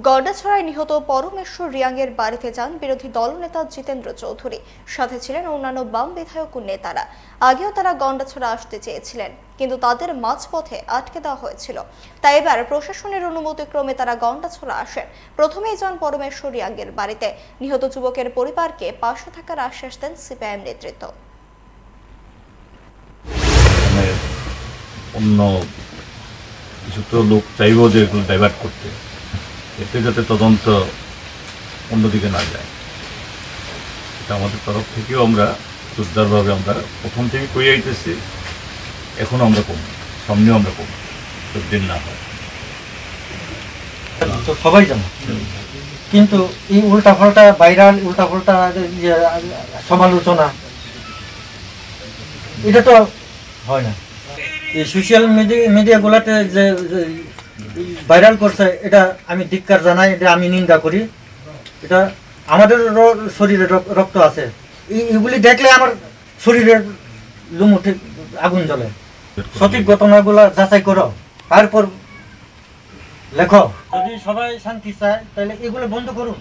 গড়াছড়ায় নিহত পরমেশ্বর রিয়াংয়ের বাড়িতে যান বিরোধী দলনেতা জিতেন্দ্র চৌধুরী। সাথে ছিলেন অন্যান্য বাম বিধায়ক ও নেতারা। আগেও তারা গন্ডাছড়া আসতে চেয়েছিলেন, কিন্তু তাদের মাঝপথে আটকে দেওয়া হয়েছিল। তাই এবার প্রশাসনের অনুমতিক্রমে তারা গন্ডাছড়া আসেন। প্রথমেই যান পরমেশ্বর রিয়াংয়ের বাড়িতে। নিহত যুবকের পরিবারকে পাশে থাকার আশ্বাস দেন সিপিআইএম নেতৃত্ব। অন্য কিছু তো লোক চাইব যে এগুলো ডাইভার্ট করতে, এতে যাতে তদন্ত অন্যদিকে না যায়, এটা আমাদের তরফ থেকেও আমরা জোরদারভাবে আমরা প্রথম থেকে কই আইতেছি। এখন আমরা কম, সামনেও আমরা কম, দিন না হয় তো সবাই জানে, কিন্তু এই উল্টাপাল্টা ভাইরাল উল্টাপাল্টা সমালোচনা এটা তো হয় না। এই সোশ্যাল মিডিয়াগুলোতে যে ভাইরাল করছে, এটা আমি ধিক্কার জানাই, এটা আমি নিন্দা করি। এটা আমাদের শরীরে রক্ত আছে, এগুলি দেখলে আমার শরীরের লুম উঠে, আগুন জ্বলে। সঠিক ঘটনাগুলো যাচাই করো, তারপর লেখো। যদি সবাই শান্তি চায় তাহলে এগুলো বন্ধ করুন।